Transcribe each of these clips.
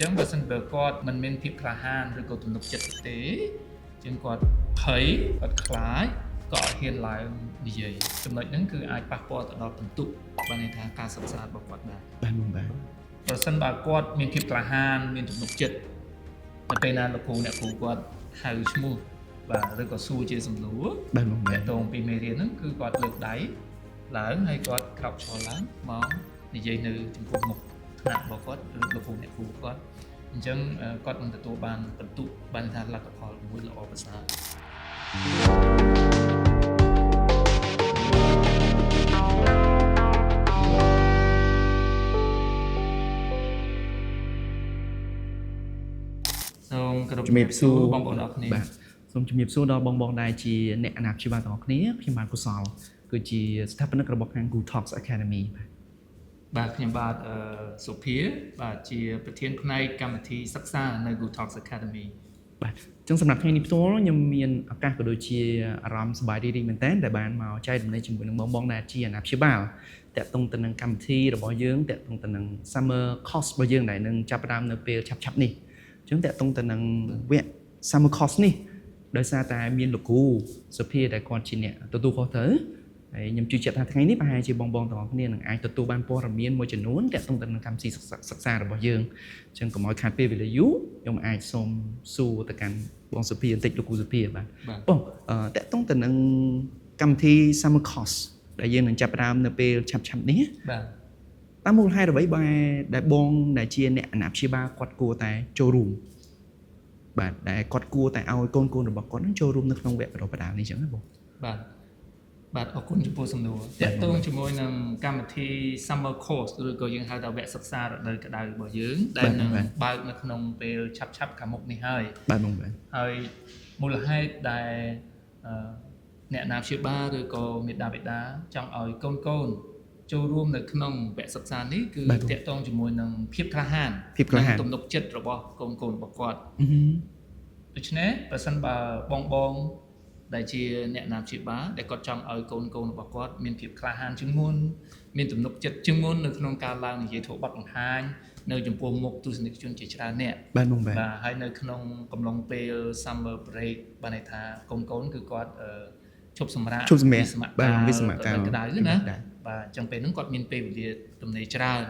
ចឹងបើសិនបើគាត់មិនមានភាពក្លាហានឬក៏ទំនុកចិត្តទេជាងគាត់ភ័យគាត់ខ្លាចក៏អត់ហ៊ានឡើងនិយាយចំណុចហ្នឹងគឺអាចប៉ះពាល់ទៅដល់ពិន្ទុបានន័យថាការសិក្សារបស់គាត់ដែរបាទបងបាទប្រសិនបើគាត់មានភាពក្លាហានមានទំនុកចិត្តនៅពេលណាលោកគ្រូអ្នកគ្រូគាត់ហៅឈ្មោះបាទឬក៏សួរជាសំណួរបាទបងបាទតោងពីមេរៀនហ្នឹងគឺគាត់លើកដៃឡើងហើយគាត់ក្រោកឈរឡើងមកនិយាយនៅចំពោះមុខថ្នាក់របស់គាត់ឬលោកគ្រូអ្នកគ្រូគាត់អញ្ចឹងគាត់នឹងទទួលបានបន្ទុកបានថាលទ្ធផលមួយល្អប្រសើរសូមគោរពជំរាបសួរបងប្អូនអរគ្នាបាទសូមជំរាបសួរដល់បងបងដែលជាអ្នកអាណាព្យាបាលទាំងអស់គ្នាខ្ញុំបាទកុសលគឺជាស្ថាបនិករបស់ខាង Good Talks Academy បាទខ្ញុំបាទសុភាបាទជាប្រធានផ្នែកកម្មវិធីសិក្សានៅ Good Talks Academy បាទអញ្ចឹងសម្រាប់ថ្ងៃនេះផ្ទាល់ខ្ញុំមានឱកាសក៏ដូចជាអារម្មណ៍សប្បាយរីករាយមែនទែនដែលបានមកចែករំលែកជាមួយនឹងបងបងដែលជាអាណាព្យាបាលតាក់ទងទៅនឹងកម្មវិធីរបស់យើងតាក់ទងទៅនឹង Summer Course របស់យើងដែលនឹងចាប់ផ្ដើមនៅពេលឆាប់ៗនេះអញ្ចឹងតាក់ទងទៅនឹងវគ្គ Summer Course នេះដោយសារតែមានលោកគ្រូសុភាដែលគាត់ជាអ្នកទទួលខុសត្រូវហើយខ្ញុំជឿជាក់ថាថ្ងៃនេះប្រហែលជាបងបងទាំងអស់គ្នានឹងអាចទទួលបានព័ត៌មានមួយចំនួនទាក់ទងទៅនឹងកម្មវិធីសិក្សារបស់យើងអញ្ចឹងកុំឲ្យខាតពេលវេលាយូរខ្ញុំអាចសូមសួរទៅកាន់បងសុភាបន្តិចលោកគ្រូសុភាបាទបងតាក់ទងទៅនឹងកម្មវិធី Summer Course ដែលយើងនឹងចាប់ផ្ដើមនៅពេលឆាប់ៗនេះបាទតាមមូលហេតុអ្វីដែលបងដែលជាអ្នកអាណាព្យាបាលគាត់គួរតែចូលរួមបាទដែលគាត់គួរតែឲ្យកូនរបស់គាត់នឹងចូលរួមនៅក្នុងវគ្គបណ្ដុះបណ្ដាលនេះអញ្ចឹងណាបងបាទអរគុណចំពោះសំណួរតាក់ទងជាមួយនឹងកម្មវិធី Summer Course ឬក៏យើងហៅថាវគ្គសិក្សារដូវក្តៅរបស់យើងដែលនឹងបើកនៅក្នុងពេលឆាប់ខាងមុខនេះហើយបាទបងបាទហើយមូលហេតុដែលអ្នកអាណាព្យាបាលឬក៏មេដាបេដាចង់ឲ្យកូនចូលរួមនៅក្នុងវគ្គសិក្សានេះគឺតាក់ទងជាមួយនឹងភាពក្លាហានទំនុកចិត្តរបស់កូនរបស់គាត់ដូច្នេះប្រសិនបើបងដែលជាអ្នកអាណាព្យាបាលដែលគាត់ចង់ឲ្យកូនរបស់គាត់មានភាពក្លាហានជាងមុនមានទំនុកចិត្តជាងមុននៅក្នុងការឡើងនិយាយធ្វើបទបង្ហាញនៅចំពោះមុខទស្សនិកជនជាច្រើនអ្នកបាទបងបាទហើយនៅក្នុងកំឡុងពេល Summer Break បានន័យថាកូនគឺគាត់ឈប់សម្រាកបាទវិស្មការក្តៅណាបាទអញ្ចឹងពេលហ្នឹងគាត់មានពេលវេលាទំនេរច្រើន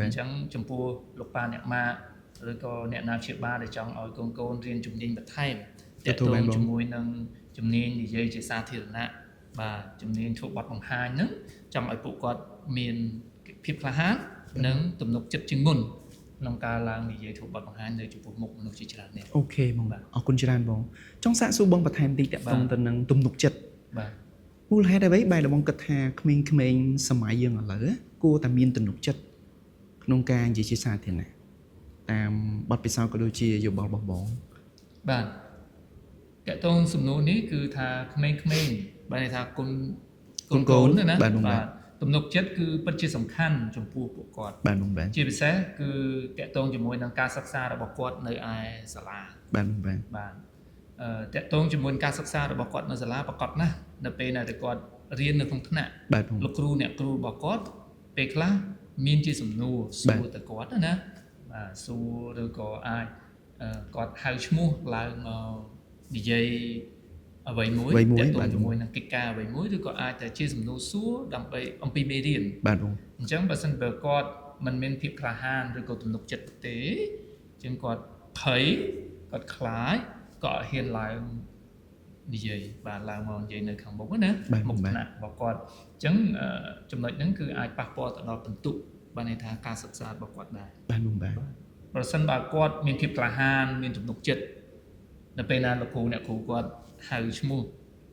អញ្ចឹងចំពោះលោកប៉ាអ្នកម៉ាក់ឬក៏អ្នកណាព្យាបាលដែលចង់ឲ្យកូនរៀនជំនាញបន្ថែមទាក់ទងជាមួយនឹងជំនាញនិយាយជាសាធារណៈបាទជំនាញធ្វើបទបង្ហាញហ្នឹងចង់ឲ្យពួកគាត់មានភាពក្លាហាននិងទំនុកចិត្តជាងមុនក្នុងការឡើងនិយាយធ្វើបទបង្ហាញនៅចំពោះមុខមនុស្សជាច្រើននេះអូខេបងបាទអរគុណច្រើនបងចង់សាកសួរបងបន្ថែមតិចតាក់ទងទៅនឹងទំនុកចិត្តបាទមូលហេតុអ្វីបែរបងគិតថាក្មេងៗសម័យយើងឥឡូវគួរតែមានទំនុកចិត្តក្នុងការនិយាយជាសាធារណៈតាមបទពិសោធន៍ក៏ដូចជាយោបល់របស់បងបាទតើតើសំណួរនេះគឺថាក្មេងៗបានន័យថាកូនណាបាទទំនុកចិត្តគឺពិតជាសំខាន់ចំពោះពួកគាត់បាទបងបាទជាពិសេសគឺតើតើជាមួយនឹងការសិក្សារបស់គាត់នៅឯសាលាបាទបងបាទតើតើជាមួយនឹងការសិក្សារបស់គាត់នៅសាលាប្រកបណាស់នៅពេលដែលគាត់រៀននៅក្នុងថ្នាក់លោកគ្រូអ្នកគ្រូរបស់គាត់ពេលខ្លះមានជាសំណួរសួរទៅគាត់ណាបាទសួរឬក៏អាចគាត់ហៅឈ្មោះឡើងមកនិយាយអ្វីមួយតើតើជាមួយនឹងកិច្ចការអ្វីមួយឬក៏អាចតែជាសំណួរសួរដើម្បីអំពីមេរៀនបាទបងអញ្ចឹងបើសិនបើគាត់មិនមានភាពក្លាហានឬក៏ទំនុកចិត្តទេអញ្ចឹងគាត់ភ័យគាត់ខ្លាចក៏អត់ហ៊ានឡើងនិយាយបាទឡើងមកនិយាយនៅខាងមុខណាមុខថ្នាក់របស់គាត់អញ្ចឹងចំណុចហ្នឹងគឺអាចប៉ះពាល់ទៅដល់ពិន្ទុបានន័យថាការសិក្សារបស់គាត់ដែរបាទបងបាទប្រសិនបើគាត់មានភាពក្លាហានមានទំនុកចិត្តនៅពេលណាលោកគ្រូអ្នកគ្រូគាត់ហៅឈ្មោះ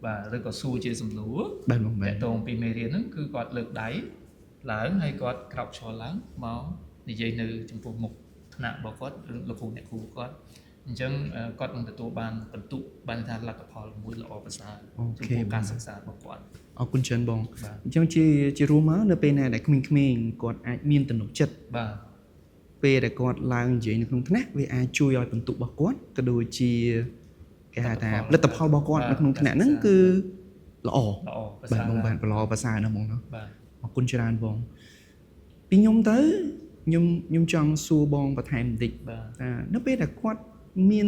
បាទឬក៏សួរជាសំណួរបាទបងបាទតើតពីមេរៀនហ្នឹងគឺគាត់លើកដៃឡើងហើយគាត់ក្រោកឈរឡើងមកនិយាយនៅចំពោះមុខថ្នាក់របស់គាត់ឬលោកគ្រូអ្នកគ្រូគាត់អញ្ចឹងគាត់នឹងទទួលបានបន្ទុកបានថាលទ្ធផលមួយល្អប្រសើរចំពោះការសិក្សារបស់គាត់អរគុណច្រើនបងអញ្ចឹងជារួមមកនៅពេលណាដែលក្មេងៗគាត់អាចមានទំនុកចិត្តបាទពេលដែលគាត់ឡើងនិយាយនៅក្នុងថ្នាក់វាអាចជួយឲ្យបន្ទុករបស់គាត់ក៏ដូចជាគេហៅថាផលិតផលរបស់គាត់នៅក្នុងថ្នាក់ហ្នឹងគឺល្អបាទបងបាទល្អប្រសើរណាស់បងណាបាទអរគុណច្រើនបងពីខ្ញុំទៅ ខ្ញុំចង់សួរបងបន្ថែមបន្តិច បាទ ថានៅពេលដែលគាត់មាន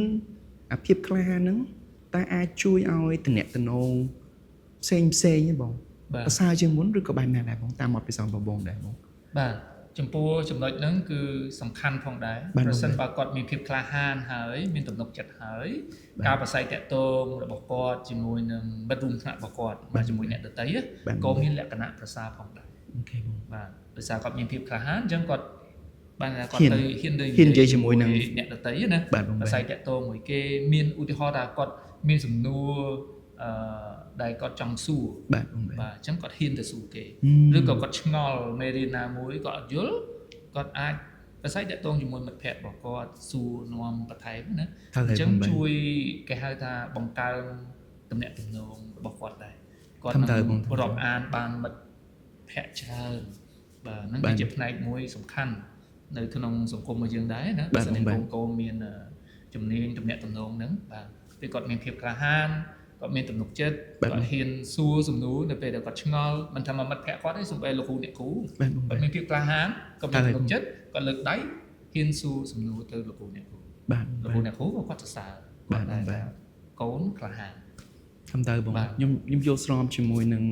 អាភាពក្លាហានហ្នឹងតើអាចជួយឲ្យតំណែងផ្សេងទេបង បាទ ប្រសើរជាងមុនឬក៏បែបណាដែរបងតាមអត់ពិសោធន៍របស់បងដែរបង បាទចំពោះចំណុចហ្នឹងគឺសំខាន់ផងដែរ បាទ ប្រសិនបើគាត់មានភាពក្លាហានហើយមានទំនុកចិត្តហើយ បាទ ការប្រស័យតាក់ទងរបស់គាត់ជាមួយនឹងមិត្តរួមថ្នាក់របស់គាត់ បា បាទ ទ ជាមួយអ្នកដទៃ បាទ ក៏មានលក្ខណៈប្រសើរផងដែរ អូខេបង បាទដោយសារគាត់មានភាពក្លាហានអញ្ចឹងគាត់បានថាគាត់ ហ៊ាន ទៅហ៊ានទៅ ហ៊ាននិយាយជាមួយនឹង អ្នកដទៃណា បាទបង ប្រស័យតាក់ទងមួយគេមានឧទាហរណ៍ថាគាត់មានសំណួរអឺដែលគាត់ចង់សួរ បាទបង បាទអញ្ចឹងគាត់ហ៊ានទៅសួរគេ ហឹម ឬក៏គាត់ឆ្ងល់មេរៀនណាមួយគាត់អត់យល់គាត់អាចប្រស័យតាក់ទងជាមួយមិត្តភ័ក្តិរបស់គាត់សួរនាំបន្ថែមណា ហើយ អញ្ចឹង បង ជួយគេហៅថាបង្កើនទំនាក់ទំនងរបស់គាត់ដែរគាត់ ធម្មតា នឹង បង រាប់អានបានមិត្តភ័ក្តិច្រើនបាទហ្នឹង បាទ គឺជាផ្នែកមួយសំខាន់នៅក្នុងសង្គមរបស់យើងដែរណា បាទ បើសិនជា បាទ កូនមានជំនាញទំនាក់ទំនងហ្នឹងបាទពេលគាត់មានភាពក្លាហានគាត់មានទំនុកចិត្ត បាទ គាត់ហ៊ានសួរសំណួរនៅពេលដែលគាត់ឆ្ងល់មិនថាមកមិត្តភ័ក្តិគាត់ទេសូម្បីលោកគ្រូអ្នកគ្រូ បាទបង គាត់មានភាពក្លាហានគាត់មាន ហើយ ទំនុកចិត្តគាត់លើកដៃហ៊ានសួរសំណួរទៅលោកគ្រូអ្នកគ្រូ បាទ លោកគ្រូអ្នកគ្រូក៏គាត់សរសើរ បាទ ដែរ បាទ ថាកូនក្លាហាន ធម្មតាបង បាទ ខ្ញុំយល់ស្របជាមួយនឹង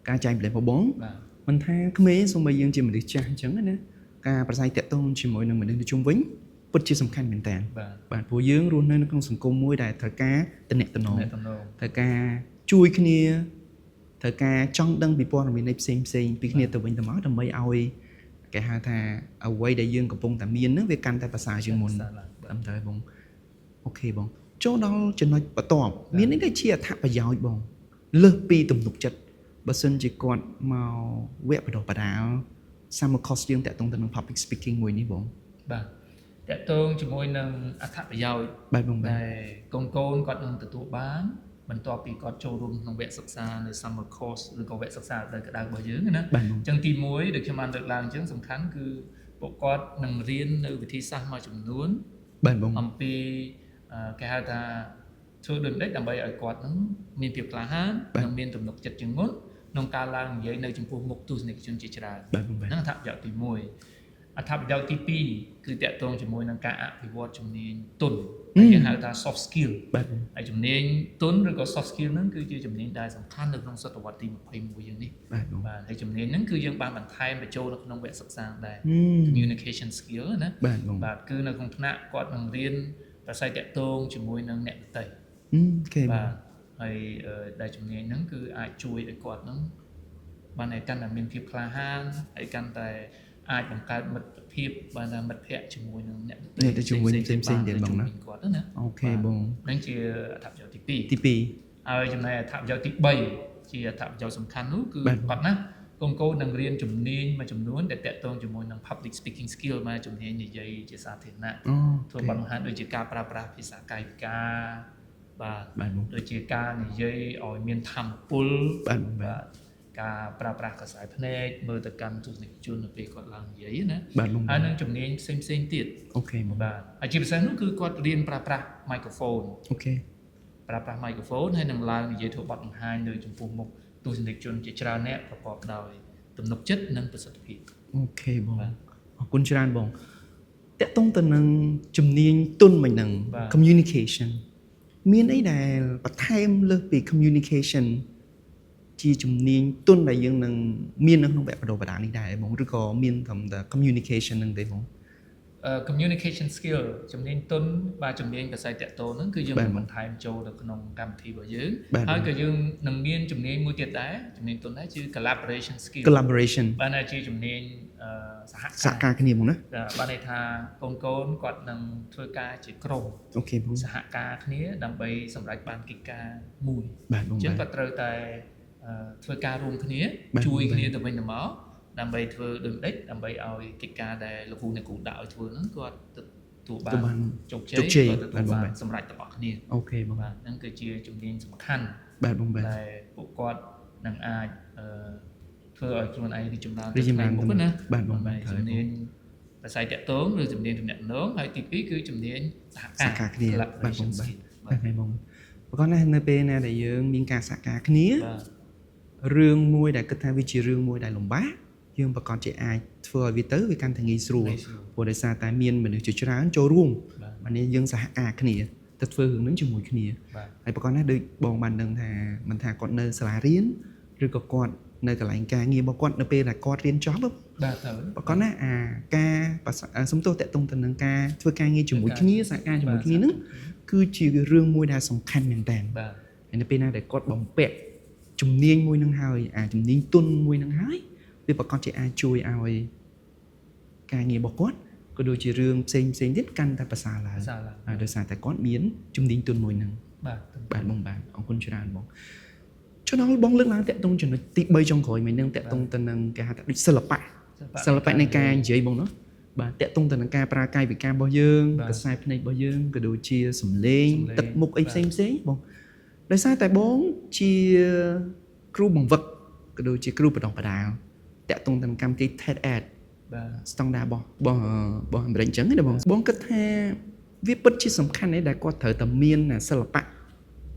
ការចែកម្លែករបស់បង បាទ មិនថាក្មេងសូម្បីយើងជាមនុស្សចាស់អញ្ចឹងណាការប្រស័យតាក់ទងជាមួយនឹងមនុស្សនៅជុំវិញពិតជាសំខាន់មែនតើ បាទ បាទព្រោះយើងរស់នៅក្នុងសង្គមមួយដែលត្រូវការតំណែង អ្នកតំណង ត្រូវការជួយគ្នាត្រូវការចង់ដឹងពីព័ត៌មាននៃផ្សេងពីគ្នាទៅវិញទៅមកដើម្បីឲ្យគេហៅថាអ្វីដែលយើងកំពុងតែមានហ្នឹងវាកាន់តែប្រសើរជាងមុន សាឡាងបាទ តាមតើបងអូខេបងចូលដល់ចំណុចបន្ទាប់មានន័យថាជាអត្ថប្រយោជន៍បងលើសពីទំនុកចិត្តបើសិនជាគាត់មកវគ្គបណ្ដុះបណ្ដាល summer course យើងតាក់ទងទៅនឹង public speaking មួយនេះបង បាទតកតងជាមួយនឹងអត្ថប្រយោជន៍ បាទបងបាទ ដែលកូនគាត់នឹងទទួលបានបន្ទាប់ពីគាត់ចូលរួមក្នុងវគ្គសិក្សានៅ summer course ឬក៏វគ្គសិក្សាដែលក្តៅរបស់យើងណា បាទបង អញ្ចឹងទី1ដែលខ្ញុំបានលើកឡើងអញ្ចឹងសំខាន់គឺពួកគាត់នឹងរៀននៅវិធីសាស្ត្រមួយចំនួន បាទបង អំពីគេហៅថាធ្វើដូចម្ដេចដើម្បីឲ្យគាត់នឹងមានភាពក្លាហាន បាទ និងមានទំនុកចិត្តជាងមុនក្នុងការឡើងនិយាយនៅចំពោះមុខទស្សនិកជនជាច្រើន បាទបងបាទ ហ្នឹងអត្ថប្រយោជន៍ទី1អត្ថប្រយោជន៍ទី2គឺតកតងជាមួយនឹងការអភិវឌ្ឍជំនាញទុនដែលគេហៅថា soft skill បាទបង ហើយជំនាញទុនឬក៏ soft skill ហ្នឹងគឺជាជំនាញដែលសំខាន់នៅក្នុងសតវត្សទី21យើងនេះ បាទបង បាទហើយជំនាញហ្នឹងគឺយើងបានបន្ថែមបញ្ចូលនៅក្នុងវគ្គសិក្សាដែរ communication skill ណា បាទបង បាទគឺនៅក្នុងថ្នាក់គាត់នឹងរៀនប្រស័យតាក់ទងជាមួយនឹងអ្នកដទៃ អូខេបង បាទហើយដែលជំនាញហ្នឹងគឺអាចជួយឲ្យគាត់ហ្នឹងបានឲ្យកាន់តែមានភាពក្លាហានហើយកាន់តែអាចបង្កើតមិត្តភាពបានថាមិត្តភ័ក្តិជាមួយនឹងអ្នកដទៃ អ្នកទៅជាមួយផ្សេងៗទៀតបងណា ជុំវិញគាត់ណា អូខេបង ហ្នឹងជាអត្ថប្រយោជន៍ទី2 ទី2 ហើយចំណែកអត្ថប្រយោជន៍ទី3ជាអត្ថប្រយោជន៍សំខាន់នោះគឺ បាទ គាត់ណាកូននឹងរៀនជំនាញមួយចំនួនដែលតាក់ទងជាមួយនឹង public speaking skill មកជំនាញនិយាយជាសាធារណៈ អូ ធ្វើបទបង្ហាញដូចជាការប្រើប្រាស់ភាសាកាយវិការបាទ បាទបង ដូចជាការនិយាយឲ្យមានធម៌ពល បាទបងបាទ បាទការប្រើប្រាស់កសែភ្នែកមើលទៅកាន់ទស្សនិកជននៅពេលគាត់ឡើងនិយាយណា បាទបង ហើយនឹងជំនាញផ្សេងៗទៀត អូខេបង បាទហើយជាពិសេសនោះគឺគាត់រៀនប្រើប្រាស់ microphone អូខេ ប្រើប្រាស់ microphone ហើយនឹងឡើងនិយាយធ្វើបទបង្ហាញនៅចំពោះមុខទស្សនិកជនជាច្រើនអ្នកប្រកបដោយទំនុកចិត្តនិងប្រសិទ្ធភាព អូខេបង បាទ អរគុណច្រើនបងតកតងទៅនឹងជំនាញទុនមិញហ្នឹង បាទ communication មានអីដែលបន្ថែមលើសពី communication ជាជំនាញទុនដែលយើងនឹងមាននៅក្នុងវគ្គបណ្ដុះបណ្ដាលនេះដែរបងឬក៏មានត្រឹមតែ communication ហ្នឹងទេបង communication skill ជំនាញទុនបាទជំនាញភាសាតាក់ទងហ្នឹងគឺយើង បាទ បន្ថែមចូលទៅក្នុងកម្មវិធីរបស់យើង បាទ ហើយក៏យើងនឹងមានជំនាញមួយទៀតដែរជំនាញទុនដែរគឺ collaboration skill collaboration បាទដែលជាជំនាញសហ សហការគ្នាបងណា បាទន័យថាកូនគាត់នឹងធ្វើការជាក្រុម អូខេបង សហការគ្នាដើម្បីសម្រេចបានកិច្ចការមួយ បាទបង អញ្ចឹង បាទ គាត់ត្រូវតែធ្វើការរួមគ្នា បាទ ជួយ បាទ គ្នាទៅវិញទៅមកដើម្បីធ្វើដូចម្ដេចដើម្បីឲ្យកិច្ចការដែលលោកគ្រូអ្នកគ្រូដាក់ឲ្យធ្វើហ្នឹងគាត់ទទួលបា ទៅ ន បាន ជោគជ័ ជោ យ គជ័យ គាត់ទទួល បាទ បាន បាទ សម្រេចទាំងអស់គ្នា អូខេបង បាទហ្នឹងគឺជាជំនាញសំខាន់ បាទបងបាទ ដែលពួកគាត់នឹងអាចធ្វើឲ្យខ្លួនឯងរីកចម្រើន រីកចម្រើន ទៅមុខណា បាទបង បាទ បាទ ជំនាញភាសាតាក់ទងឬជំនាញទំនាក់ទំនងហើយទី2គឺជំនាញសហការ សហការគ្នាបាទបង collaboration បាទ skill បាទហើយបងប្រកបណាស់នៅពេលណាដែលយើងមានការសហការគ្នា បាទ រឿងមួយដែលគិតថាវាជារឿងមួយដែលលំបាក យើងប្រកាសជាអាចធ្វើឲ្យវាទៅវាកាន់តែងាយស្រួលព្រោះដោយសារតែមានមនុស្សជាច្រើនចូលរួមបាទនេះយើងសហការគ្នាទៅធ្វើរឿងហ្នឹងជាមួយគ្នាហើយប្រកាសណាដូចបងបានដឹងថាមិនថាគាត់នៅសាលារៀនឬក៏គាត់នៅកន្លែងការងាររបស់គាត់នៅពេលដែលគាត់រៀនចប់បាទទៅប្រកាសណាការសំទោសតកតុងទៅនឹងការធ្វើការងារជាមួយគ្នាសហការជាមួយគ្នាហ្នឹងគឺជារឿងមួយដែលសំខាន់មែនតើបាទហើយនៅពេលណាដែលគាត់បំពាក់ជំនាញមួយហ្នឹងហើយជំនាញទុនមួយហ្នឹងហើយវាប្រកាសជាអាចជួយឲ្យការងាររបស់គាត់ក៏ដូចជារឿងផ្សេងទៀតកាន់តែប្រសើរឡើងហើយដោយសារតែគាត់មានជំនាញទុនមួយហ្នឹងបាទបងបាទអរគុណច្រើនបងចំណងបងលើកឡើងតកតុងចំណុចទី3ចុងក្រោយមិញហ្នឹងតកតុងទៅនឹងគេហៅថាដូចសិល្បៈនៃការនិយាយបងនោះបាទតកតុងទៅនឹងការប្រើកាយវិការរបស់យើងខ្សែភ្នែករបស់យើងក៏ដូចជាសំឡេងទឹកមុខអីផ្សេងបងដោយសារតែបងជាគ្រូបង្វឹកក៏ដូចជាគ្រូបណ្ដុះបណ្ដាលតកតុងទៅនឹងកម្មវិធី TED-Ed បាទស្តង់ដាររបស់អាមេរិកអញ្ចឹងណាបងគិតថាវាពិតជាសំខាន់ណាស់ដែលគាត់ត្រូវតែមានសិល្បៈ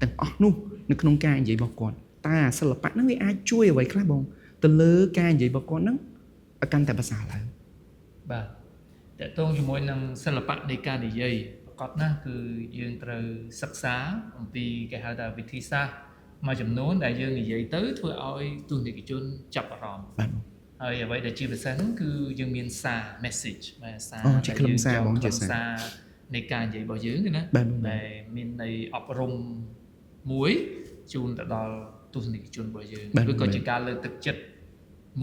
ទាំងអស់នោះនៅក្នុងការនិយាយរបស់គាត់តើសិល្បៈហ្នឹងវាអាចជួយអ្វីខ្លះបងទៅលើការនិយាយរបស់គាត់ហ្នឹងឲ្យកាន់តែប្រសើរឡើងបាទតកតងជាមួយនឹងសិល្បៈនៃការនិយាយប្រកបណាស់គឺយើងត្រូវសិក្សាអំពីគេហៅថាវិធីសាស្ត្រមួយចំនួនដែលយើងនិយាយទៅធ្វើឲ្យទស្សនិកជនចាប់អារម្មណ៍បាទហើយអ្វីដែលជាពិសេសហ្នឹងគឺយើងមានសារ message បាទសារជាខ្លឹមសារបងជាសារនៃការនិយាយរបស់យើងណាដែលមានន័យអប់រំមួយជូនទៅដល់ទស្សនិកជនរបស់យើងឬក៏ជាការលើកទឹកចិត្ត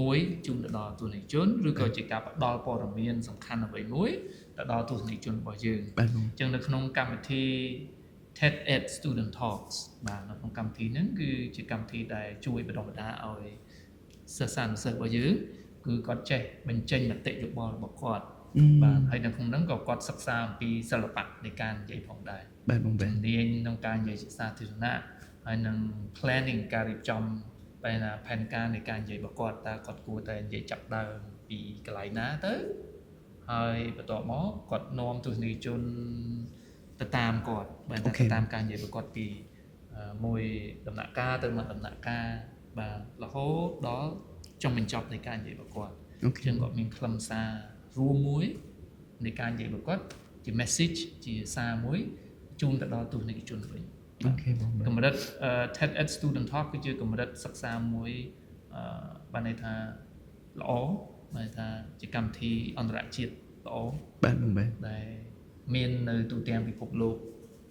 មួយជូនទៅដល់ទស្សនិកជនឬក៏ជាការផ្ដល់ព័ត៌មានសំខាន់អ្វីមួយទៅដល់ទស្សនិកជនរបស់យើងអញ្ចឹងនៅក្នុងកម្មវិធី TED-Ed Student Talks បាទនៅក្នុងកម្មវិធីហ្នឹងគឺជាកម្មវិធីដែលជួយបណ្ដុះបណ្ដាលឲ្យសិស្សានុសិស្សរបស់យើងគឺគាត់ចេះបញ្ចេញមតិយោបល់របស់គាត់បាទហើយនៅក្នុងហ្នឹងក៏គាត់សិក្សាអំពីសិល្បៈនៃការនិយាយផងដែរបាទបងជំនាញក្នុងការនិយាយជាសាធារណៈហើយនឹង planning ការរៀបចំផែនការនៃការនិយាយរបស់គាត់តើគាត់គួរតែនិយាយចាប់ដើមពីកន្លែងណាទៅហើយបន្ទាប់មកគាត់នាំទស្សនិកជនទៅតាមគាត់បាទទៅតាមការនិយាយរបស់គាត់ពីមួយដំណាក់កាលទៅមួយដំណាក់កាលបាទរហូតដល់ចុងបញ្ចប់នៃការនិយាយរបស់គាត់អញ្ចឹងគាត់មានខ្លឹមសាររួមមួយនៃការនិយាយរបស់គាត់ជា message ជាសារមួយជូនទៅដល់ទស្សនិកជនវិញអូខេបងកម្រិត TED-Ed Student Talk គឺជាកម្រិតសិក្សាមួយបានន័យថាល្អបានថាជាកម្មវិធីអន្តរជាតិល្អបាទបងដែលមាននៅទូទាំងពិភពលោក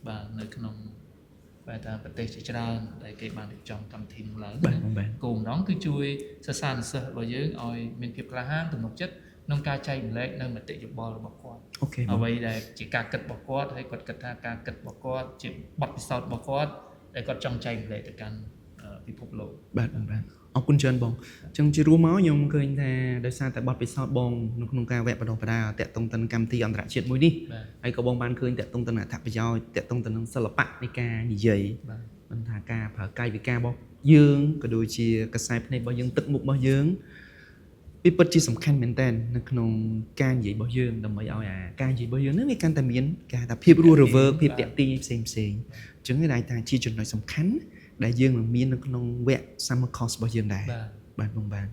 បាទនៅក្នុងបែរថាប្រទេសជាច្រើនដែលគេបានរៀបចំកម្មវិធីនោះឡើងគោលបំណងគឺជួយសិស្សានុសិស្សរបស់យើងឲ្យមានភាពក្លាហានទំនុកចិត្តក្នុងការចែករំលែកនៅមតិយោបល់របស់គាត់អ្វីដែលជាការគិតរបស់គាត់ហើយគាត់គិតថាការគិតរបស់គាត់ជាបទពិសោធន៍របស់គាត់ដែលគាត់ចង់ចែករំលែកទៅកាន់ពិភពលោកបាទអរគុណច្រើនបងអញ្ចឹងជារួមមកខ្ញុំឃើញថាដោយសារតែបទពិសោធន៍បងនៅក្នុងការវគ្គបណ្ដុះបណ្ដាលតាក់ទងទៅនឹងកម្មវិធីអន្តរជាតិមួយនេះហើយក៏បងបានឃើញតាក់ទងទៅនឹងអត្ថប្រយោជន៍តាក់ទងទៅនឹងសិល្បៈនៃការនិយាយមិនថាការប្រើកាយវិការរបស់យើងក៏ដូចជាខ្សែភ្នែករបស់យើងទឹកមុខរបស់យើងវាពិតជាសំខាន់មែនតើនៅក្នុងការនិយាយរបស់យើងដើម្បីឲ្យការនិយាយរបស់យើងនឹងវាកាន់តែមានគេហៅថាភាពរស់រវើកភាពតាក់ទាញផ្សេងអញ្ចឹងគេថាជាចំណុចសំខាន់ដែលយើងនឹងមាននៅក្នុងវគ្គ Summer Course របស់យើងដែរបាទបងបាទ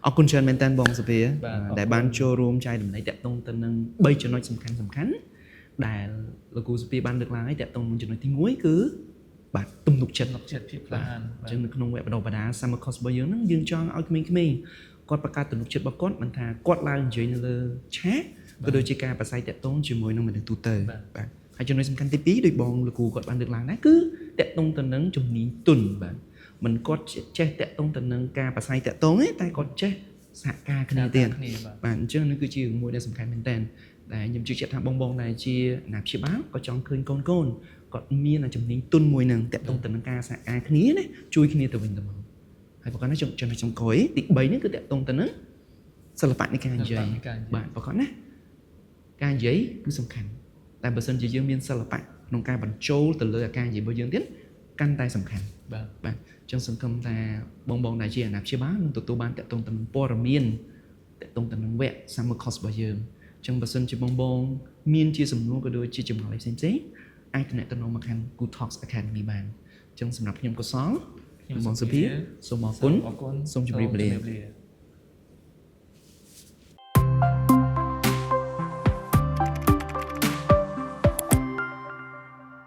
អរគុណច្រើនមែនតើបងសុភាដែលបានចូលរួមចែករំលែកតាក់ទងទៅនឹង3ចំណុចសំខាន់ដែលលោកគ្រូសុភាបានលើកឡើងឲ្យតាក់ទងនឹងចំណុចទី1គឺបាទទំនុកចិត្តភាពក្លាហានអញ្ចឹងនៅក្នុងវគ្គបណ្ដុះបណ្ដាល Summer Course របស់យើងហ្នឹងយើងចង់ឲ្យក្មេងៗគាត់បង្កើតទំនុកចិត្តរបស់គាត់មិនថាគាត់ឡើងនិយាយនៅលើឆាកក៏ដូចជាការប្រស័យតាក់ទងជាមួយនឹងមនុស្សទូទៅបាទហើយចំណុចសំខាន់ទី2ដូចបងលោកគ្រូគាត់បានលើកឡើងដែរគឺតាក់ទងទៅនឹងជំនាញទុនបាទមិនគាត់ចេះតាក់ទងទៅនឹងការប្រស័យតាក់ទងទេតែគាត់ចេះសហការគ្នាទៀតបាទអញ្ចឹងនេះគឺជារឿងមួយដែលសំខាន់មែនតើដែលខ្ញុំជឿជាក់ថាបងដែលជាអាណាព្យាបាលក៏ចង់ឃើញកូនគាត់មានជំនាញទុនមួយនឹងតាក់ទងទៅនឹងការសហការគ្នាណាជួយគ្នាទៅវិញទៅមកហើយប្រកបណាចំណុចចុងក្រោយទី3នេះគឺតាក់ទងទៅនឹងសិល្បៈនៃការនិយាយបាទប្រកបណាការនិយាយគឺសំខាន់តែបើសិនជាយើងមានសិល្បៈក្នុងការបញ្ចូលទៅលើការនិយាយរបស់យើងទៀតកាន់តែសំខាន់បាទអញ្ចឹងសង្ឃឹមថាបងដែលជាអាណាព្យាបាលនឹងទទួលបានតាក់ទងទៅនឹងព័ត៌មានតាក់ទងទៅនឹងវគ្គ Summer Course របស់យើងអញ្ចឹងបើសិនជាបងមានជាសំណួរក៏ដូចជាចម្ងល់ផ្សេងអាចទំនាក់ទំនងមកខាង Good Talks Academy បានអញ្ចឹងសម្រាប់ខ្ញុំកុសលខ្ញុំបងសុភាសូមអរគុណសូមជម្រាបលា